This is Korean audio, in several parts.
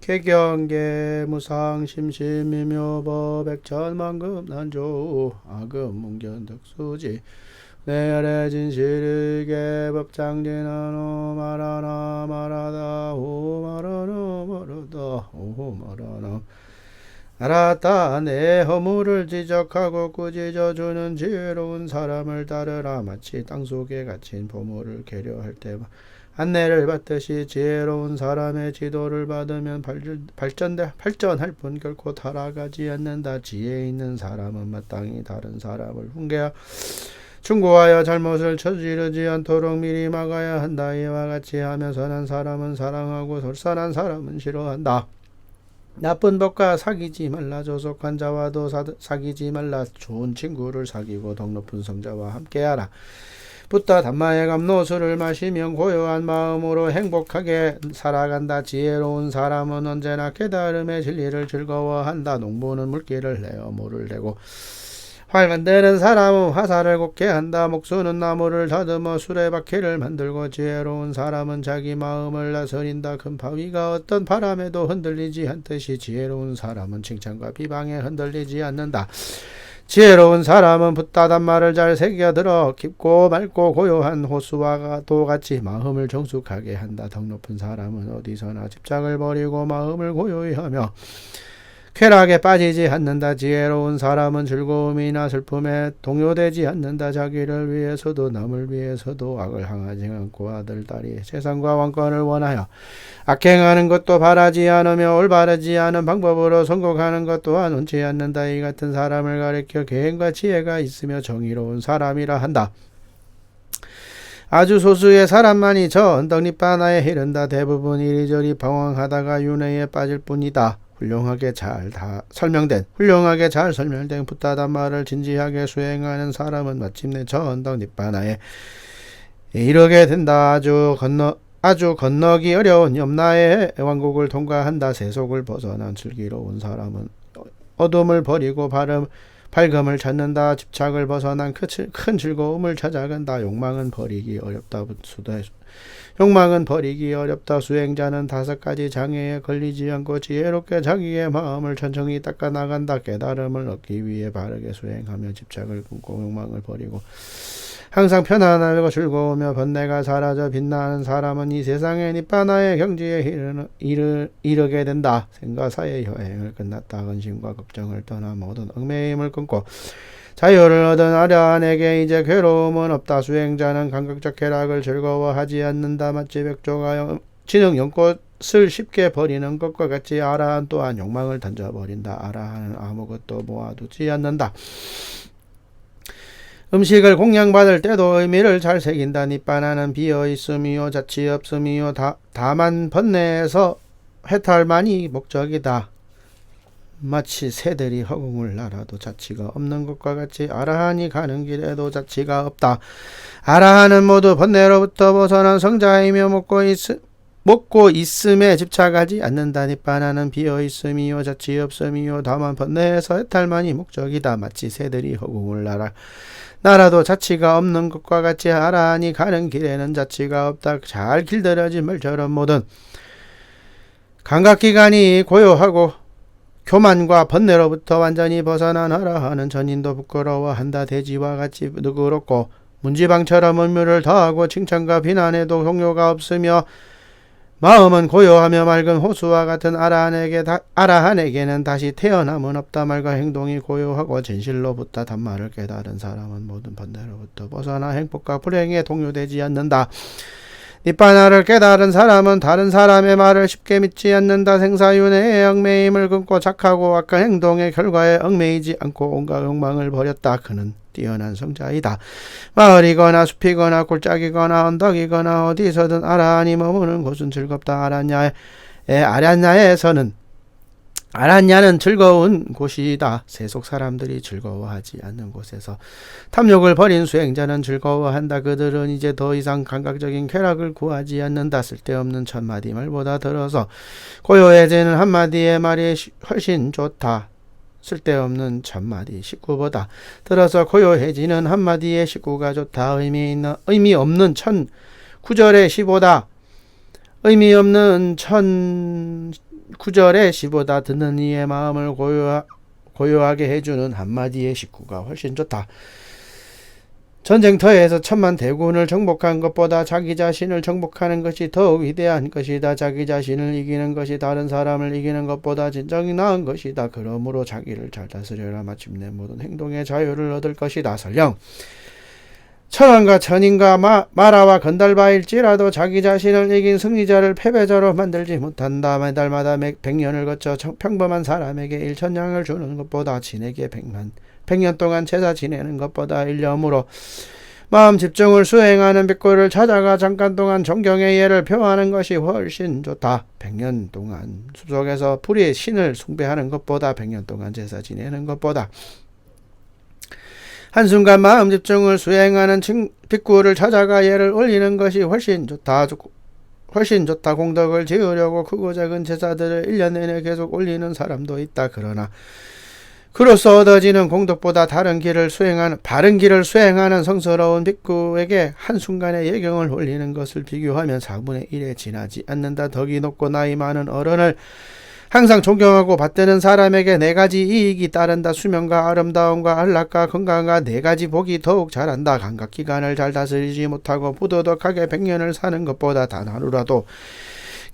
개경계 무상 심심미묘법 백천만급 난조 아금 문견 득수지 내열의 진실의계 법장진하노 말하나 말하다 오 말하나 말하다 오 말하나 알았다. 내 허물을 지적하고 꾸짖어주는 지혜로운 사람을 따르라. 마치 땅속에 갇힌 보물을 계려할 때 안내를 받듯이 지혜로운 사람의 지도를 받으면 발전할 뿐 결코 타락하지 않는다. 지혜 있는 사람은 마땅히 다른 사람을 충고하여 잘못을 저지르지 않도록 미리 막아야 한다. 이와 같이 하며 선한 사람은 사랑하고 솔선한 사람은 싫어한다. 나쁜 법과 사귀지 말라. 조속한 자와도 사귀지 말라. 좋은 친구를 사귀고 덕 높은 성자와 함께하라. 붓다 담마의 감로 술을 마시면 고요한 마음으로 행복하게 살아간다. 지혜로운 사람은 언제나 깨달음의 진리를 즐거워한다. 농부는 물기를 내어 모를 내고 활 만드는 사람은 화살을 곱게 한다. 목수는 나무를 다듬어 수레바퀴를 만들고 지혜로운 사람은 자기 마음을 다스린다. 큰 바위가 어떤 바람에도 흔들리지 않듯이 지혜로운 사람은 칭찬과 비방에 흔들리지 않는다. 지혜로운 사람은 붓다 단말을 잘 새겨들어 깊고 맑고 고요한 호수와 도같이 마음을 정숙하게 한다. 덕 높은 사람은 어디서나 집착을 버리고 마음을 고요히 하며 쾌락에 빠지지 않는다. 지혜로운 사람은 즐거움이나 슬픔에 동요되지 않는다. 자기를 위해서도 남을 위해서도 악을 행하지 않고 아들 딸이 세상과 왕권을 원하여 악행하는 것도 바라지 않으며 올바르지 않은 방법으로 선곡하는 것 또한 원치 않는다. 이 같은 사람을 가리켜 계행과 지혜가 있으며 정의로운 사람이라 한다. 아주 소수의 사람만이 저 언덕잎바 하나에 이른다. 대부분 이리저리 방황하다가 윤회에 빠질 뿐이다. 훌륭하게 잘 설명된 붓다단 말을 진지하게 수행하는 사람은 마침내 저 언덕 잎바나에 이르게 된다. 아주 건너기 어려운 염라의 왕국을 통과한다. 세속을 벗어난 슬기로운 사람은 어둠을 버리고 밝음을 찾는다. 집착을 벗어난 큰 즐거움을 찾아간다. 욕망은 버리기 어렵다. 수행자는 5가지 장애에 걸리지 않고 지혜롭게 자기의 마음을 천천히 닦아 나간다. 깨달음을 얻기 위해 바르게 수행하며 집착을 끊고 욕망을 버리고 항상 편안하고 즐거우며 번뇌가 사라져 빛나는 사람은 이 세상의 니바나의 경지에 이르게 된다. 생과사의 여행을 끝났다. 근심과 걱정을 떠나 모든 얽매임을 끊고 자유를 얻은 아련에게 이제 괴로움은 없다. 수행자는 감각적 쾌락을 즐거워하지 않는다. 마치 백조가 지능 연꽃을 쉽게 버리는 것과 같이 아라한 또한 욕망을 던져버린다. 아라한은 아무것도 모아두지 않는다. 음식을 공양받을 때도 의미를 잘 새긴다. 니바나는 비어있음이요 자치 없음이요 다만 번뇌에서 해탈만이 목적이다. 마치 새들이 허공을 날아도 자치가 없는 것과 같이 아라한이 가는 길에도 자치가 없다. 아라한은 모두 번뇌로부터 벗어난 성자이며 먹고 있음에 집착하지 않는다. 니바나는 비어있음이요 자치 없음이요 다만 번뇌에서 해탈만이 목적이다. 마치 새들이 허공을 날아도 자치가 없는 것과 같이 아라한이 가는 길에는 자치가 없다. 잘 길들여진 말처럼 모든 감각기관이 고요하고 교만과 번뇌로부터 완전히 벗어난 아라한은 전인도 부끄러워한다. 돼지와 같이 누그럽고 문지방처럼 의무를 더하고 칭찬과 비난에도 동요가 없으며 마음은 고요하며 맑은 호수와 같은 아라한에게는 다시 태어남은 없다. 말과 행동이 고요하고 진실로 붓다 단말을 깨달은 사람은 모든 번뇌로부터 벗어나 행복과 불행에 동요되지 않는다. 니바나를 깨달은 사람은 다른 사람의 말을 쉽게 믿지 않는다. 생사윤회의 얽매임을 끊고 착하고 악한 행동의 결과에 얽매이지 않고 온갖 욕망을 버렸다. 그는 뛰어난 성자이다. 마을이거나 숲이거나 골짜기거나 언덕이거나 어디서든 아라한이 머무는 곳은 즐겁다. 아란야는 즐거운 곳이다. 세속 사람들이 즐거워하지 않는 곳에서 탐욕을 버린 수행자는 즐거워한다. 그들은 이제 더 이상 감각적인 쾌락을 구하지 않는다. 쓸데없는 1000마디 말보다 들어서 고요해지는 한마디의 말이 훨씬 좋다. 쓸데없는 1000마디 식구보다 들어서 고요해지는 한마디의 식구가 좋다. 의미 없는 1000구절의 시보다 의미 없는 1000 구절의 시보다 듣는 이의 마음을 고요하게 해주는 한마디의 식구가 훨씬 좋다. 전쟁터에서 천만 대군을 정복한 것보다 자기 자신을 정복하는 것이 더욱 위대한 것이다. 자기 자신을 이기는 것이 다른 사람을 이기는 것보다 진정이 나은 것이다. 그러므로 자기를 잘 다스려라. 마침내 모든 행동의 자유를 얻을 것이다. 설령 천왕과 천인과 마라와 건달바일지라도 자기 자신을 이긴 승리자를 패배자로 만들지 못한다. 매달마다 100년을 거쳐 평범한 사람에게 1,000냥을 주는 것보다 진에게 100년 동안 제사 지내는 것보다 일념으로 마음 집중을 수행하는 ภิ꾸를 찾아가 잠깐 동안 존경의 예를 표하는 것이 훨씬 좋다. 100년 동안 숲속에서 풀이 신을 숭배하는 것보다 100년 동안 제사 지내는 것보다 한순간 마음 집중을 수행하는 ภิ꾸를 찾아가 예를 올리는 것이 훨씬 좋다. 공덕을 지으려고 크고 작은 제사들을 1년 내내 계속 올리는 사람도 있다. 그러나 그로써 얻어지는 공덕보다 바른 길을 수행하는 성스러운 ภิ꾸에게 한순간에 예경을 올리는 것을 비교하면 4분의 1에 지나지 않는다. 덕이 높고 나이 많은 어른을 항상 존경하고 받드는 사람에게 4가지 이익이 따른다. 수명과 아름다움과 안락과 건강과 4가지 복이 더욱 자란다. 감각기관을 잘 다스리지 못하고 부도덕하게 100년을 사는 것보다 단 하루라도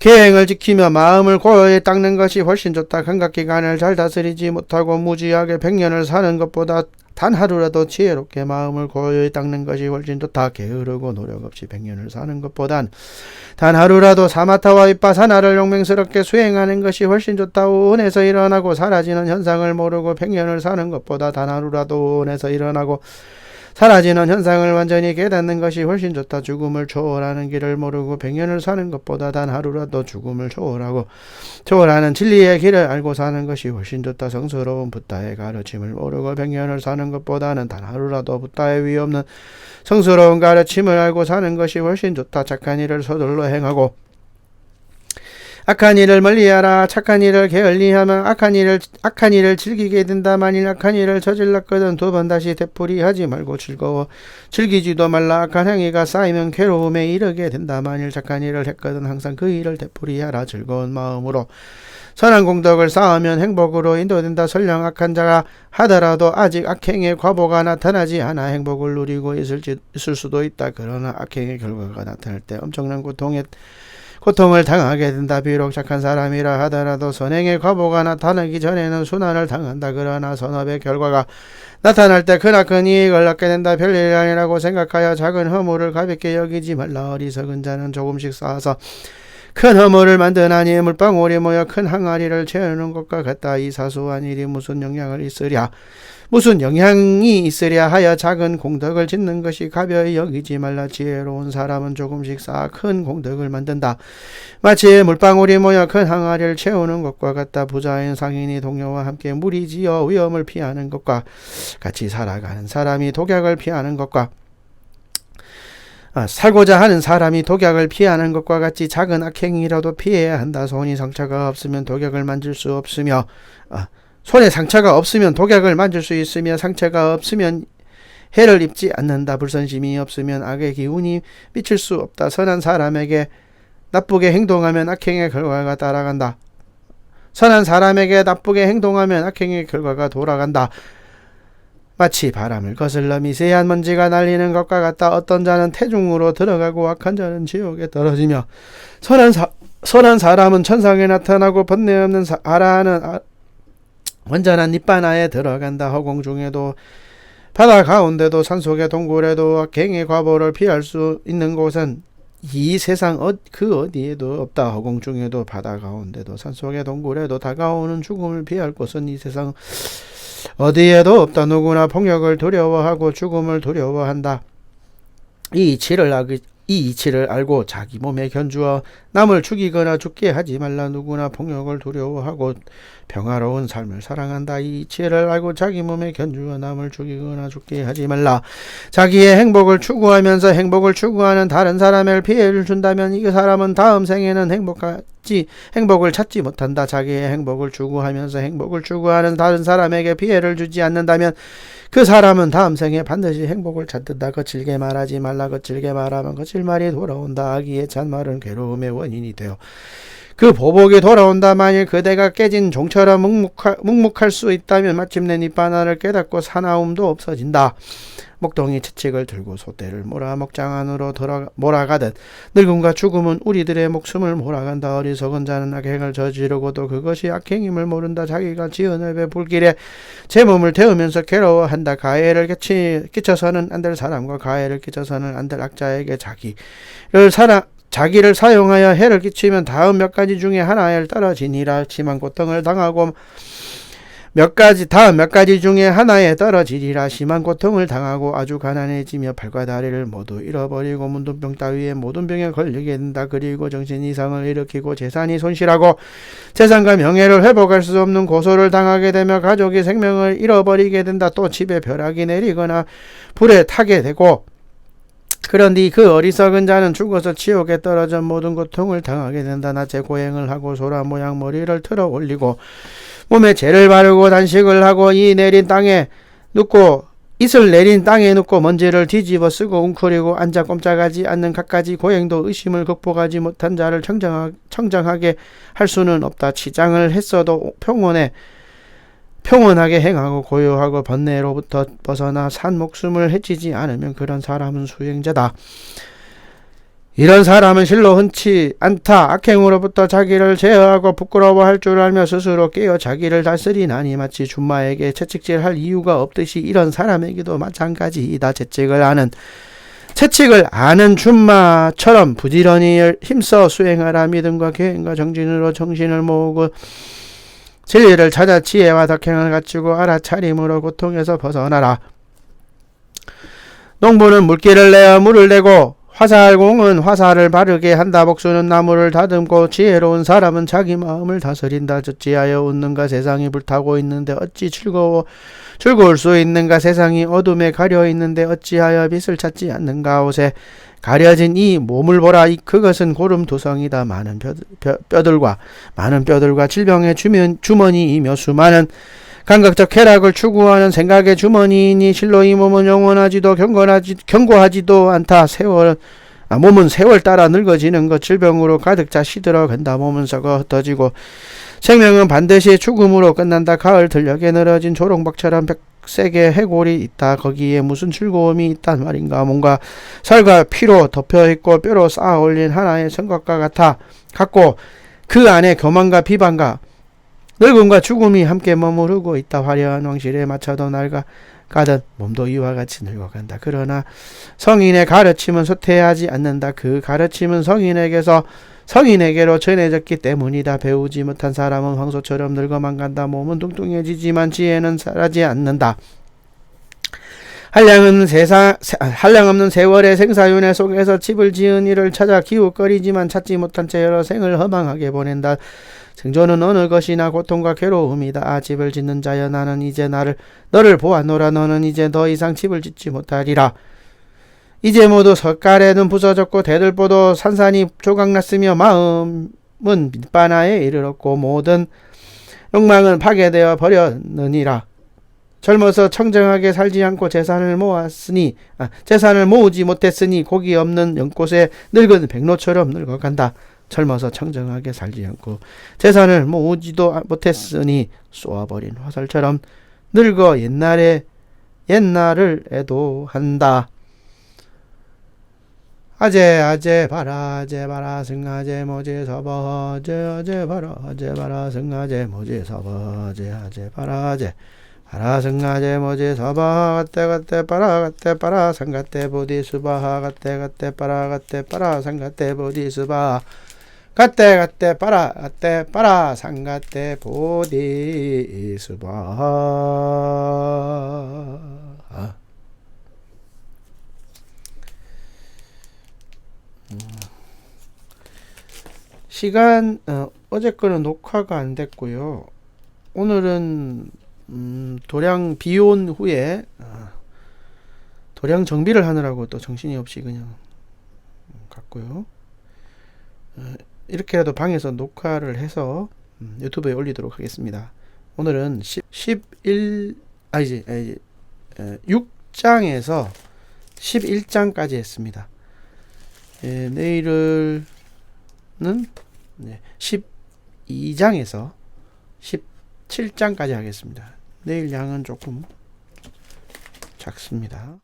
계행을 지키며 마음을 고요히 닦는 것이 훨씬 좋다. 감각기관을 잘 다스리지 못하고 무지하게 100년을 사는 것보다 단 하루라도 지혜롭게 마음을 고요히 닦는 것이 훨씬 좋다. 게으르고 노력 없이 100년을 사는 것보단 단 하루라도 사마타와 윗바사나를 용맹스럽게 수행하는 것이 훨씬 좋다. 우원에서 일어나고 사라지는 현상을 모르고 100년을 사는 것보다 단 하루라도 우원에서 일어나고 사라지는 현상을 완전히 깨닫는 것이 훨씬 좋다. 죽음을 초월하는 길을 모르고 100년을 사는 것보다 단 하루라도 죽음을 초월하는 진리의 길을 알고 사는 것이 훨씬 좋다. 성스러운 붓다의 가르침을 모르고 100년을 사는 것보다는 단 하루라도 붓다의 위 없는 성스러운 가르침을 알고 사는 것이 훨씬 좋다. 착한 일을 서둘러 행하고 악한 일을 멀리하라. 착한 일을 게을리하면 악한 일을 즐기게 된다. 만일 악한 일을 저질렀거든 2번 다시 되풀이하지 말고 즐기지도 말라. 악한 행위가 쌓이면 괴로움에 이르게 된다. 만일 착한 일을 했거든 항상 그 일을 되풀이하라. 즐거운 마음으로 선한 공덕을 쌓으면 행복으로 인도된다. 설령 악한 자가 하더라도 아직 악행의 과보가 나타나지 않아 행복을 누리고 있을 수도 있다. 그러나 악행의 결과가 나타날 때 엄청난 고통을 당하게 된다. 비록 착한 사람이라 하더라도 선행의 과보가 나타나기 전에는 순환을 당한다. 그러나 선업의 결과가 나타날 때 크나큰 이익을 얻게 된다. 별일이 아니라고 생각하여 작은 허물을 가볍게 여기지 말라. 어리석은 자는 조금씩 쌓아서 큰 허물을 만드나니 물방울이 모여 큰 항아리를 채우는 것과 같다. 이 사소한 일이 무슨 영향이 있으랴 하여 작은 공덕을 짓는 것이 가벼이 여기지 말라. 지혜로운 사람은 조금씩 쌓아 큰 공덕을 만든다. 마치 물방울이 모여 큰 항아리를 채우는 것과 같다. 부자인 상인이 동료와 함께 무리지어 위험을 피하는 것과 같이 살아가는 사람이 독약을 피하는 것과 살고자 하는 사람이 독약을 피하는 것과 같이 작은 악행이라도 피해야 한다. 손에 상처가 없으면 독약을 만질 수 없으며 상처가 없으면 해를 입지 않는다. 불선심이 없으면 악의 기운이 미칠 수 없다. 선한 사람에게 나쁘게 행동하면 악행의 결과가 따라간다. 선한 사람에게 나쁘게 행동하면 악행의 결과가 돌아간다. 마치 바람을 거슬러 미세한 먼지가 날리는 것과 같다. 어떤 자는 태중으로 들어가고 악한 자는 지옥에 떨어지며 선한 사람은 천상에 나타나고 번뇌 없는 아라하는 완전한 니바나에 들어간다. 허공 중에도 바다 가운데도 산속의 동굴에도 악행의 과보를 피할 수 있는 곳은 이 세상 그 어디에도 없다. 허공 중에도 바다 가운데도 산속의 동굴에도 다가오는 죽음을 피할 곳은 이 세상 어디에도 없다. 누구나 폭력을 두려워하고 죽음을 두려워한다. 이 이치를 알고 자기 몸에 견주어 남을 죽이거나 죽게 하지 말라. 누구나 폭력을 두려워하고 평화로운 삶을 사랑한다. 이 이치를 알고 자기 몸에 견주어 남을 죽이거나 죽게 하지 말라. 자기의 행복을 추구하면서 행복을 추구하는 다른 사람을 피해를 준다면 이 사람은 다음 생에는 행복을 찾지 못한다. 자기의 행복을 추구하면서 행복을 추구하는 다른 사람에게 피해를 주지 않는다면 그 사람은 다음 생에 반드시 행복을 찾는다. 거칠게 말하지 말라. 거칠게 말하면 거칠말이 돌아온다. 악의의 잔말은 괴로움의 원인이 되어 그 보복이 돌아온다. 만일 그대가 깨진 종처럼 묵묵할 수 있다면 마침내 니바나를 깨닫고 사나움도 없어진다. 목동이 채찍을 들고 소떼를 몰아 목장 안으로 몰아가듯 늙음과 죽음은 우리들의 목숨을 몰아간다. 어리석은 자는 악행을 저지르고도 그것이 악행임을 모른다. 자기가 지은 앱의 불길에 제 몸을 태우면서 괴로워한다. 가해를 끼쳐서는 안 될 사람과 가해를 끼쳐서는 안 될 악자에게 자기를 사용하여 해를 끼치면 다음 몇 가지 중에 하나에 떨어지니라. 심한 고통을 당하고 다음 몇 가지 중에 하나에 떨어지리라. 심한 고통을 당하고 아주 가난해지며 팔과 다리를 모두 잃어버리고 문둥병 따위에 모든 병에 걸리게 된다. 그리고 정신 이상을 일으키고 재산이 손실하고 재산과 명예를 회복할 수 없는 고소를 당하게 되며 가족이 생명을 잃어버리게 된다. 또 집에 벼락이 내리거나 불에 타게 되고 그런뒤 그 어리석은 자는 죽어서 지옥에 떨어져 모든 고통을 당하게 된다. 낮에 고행을 하고 소라 모양 머리를 틀어 올리고 몸에 재를 바르고 단식을 하고 이슬 내린 땅에 눕고 먼지를 뒤집어 쓰고 웅크리고 앉아 꼼짝하지 않는 갖가지 고행도 의심을 극복하지 못한 자를 청정하게 할 수는 없다. 치장을 했어도 평온하게 행하고 고요하고 번뇌로부터 벗어나 산 목숨을 해치지 않으면 그런 사람은 수행자다. 이런 사람은 실로 흔치 않다. 악행으로부터 자기를 제어하고 부끄러워할 줄 알며 스스로 깨어 자기를 다스리나니 마치 줌마에게 채찍질할 이유가 없듯이 이런 사람에게도 마찬가지이다. 채찍을 아는 줌마처럼 부지런히 힘써 수행하라. 믿음과 계획과 정진으로 정신을 모으고 진리를 찾아 지혜와 덕행을 갖추고 알아차림으로 고통에서 벗어나라. 농부는 물기를 내어 물을 내고 화살공은 화살을 바르게 한다. 복수는 나무를 다듬고 지혜로운 사람은 자기 마음을 다스린다. 어찌하여 웃는가. 세상이 불타고 있는데 어찌 즐거울 수 있는가. 세상이 어둠에 가려 있는데 어찌하여 빛을 찾지 않는가. 옷에 가려진 이 몸을 보라. 그것은 고름투성이다. 많은 뼈들과 질병의 주머니이며 수많은 감각적 쾌락을 추구하는 생각의 주머니이니 실로 이 몸은 영원하지도 견고하지도 않다. 몸은 세월 따라 늙어지는 것. 질병으로 가득 차 시들어간다. 몸은 썩어 흩어지고 생명은 반드시 죽음으로 끝난다. 가을 들녘에 늘어진 조롱박처럼 백색의 해골이 있다. 거기에 무슨 즐거움이 있단 말인가. 뭔가 살과 피로 덮여있고 뼈로 쌓아 올린 하나의 성곽과 같고 그 안에 교만과 비방과 늙음과 죽음이 함께 머무르고 있다. 화려한 왕실에 맞춰도 낡아가듯 몸도 이와 같이 늙어간다. 그러나 성인의 가르침은 쇠퇴하지 않는다. 그 가르침은 성인에게로 전해졌기 때문이다. 배우지 못한 사람은 황소처럼 늙어만 간다. 몸은 뚱뚱해지지만 지혜는 자라지 않는다. 한량없는 세월의 생사윤회 속에서 집을 지은 이를 찾아 기웃거리지만 찾지 못한 채 여러 생을 허망하게 보낸다. 생존은 어느 것이나 고통과 괴로움이다. 집을 짓는 자여, 나는 이제 너를 보았노라. 너는 이제 더 이상 집을 짓지 못하리라. 이제 모두 석가래는 부서졌고 대들보도 산산이 조각났으며 마음은 밑바나에 이르렀고 모든 욕망은 파괴되어 버렸느니라. 젊어서 청정하게 살지 않고 재산을 모으지 못했으니 고기 없는 연꽃에 늙은 백로처럼 늙어간다. 젊어서 청정하게 살지 않고 재산을 모으지도 못했으니 쏘아버린 화살처럼 늙어 옛날을 애도한다. 아제 바라 승아제 모제 서버 아제 바라 승아제 모제 서버 아제 바라 승아제 모제 서버 갓대 바라 상갓대 보디수바 갓대 바라 상갓대 보디수바 갓대 바라 상갓대 보디수바. 시간 어제 거는 녹화가 안 됐고요. 오늘은 도량 비온 후에 도량 정비를 하느라고 또 정신이 없이 그냥 갔고요. 이렇게라도 방에서 녹화를 해서 유튜브에 올리도록 하겠습니다. 오늘은 6장에서 11장까지 했습니다. 내일은 네, 12장에서 17장까지 하겠습니다. 내일 양은 조금 작습니다.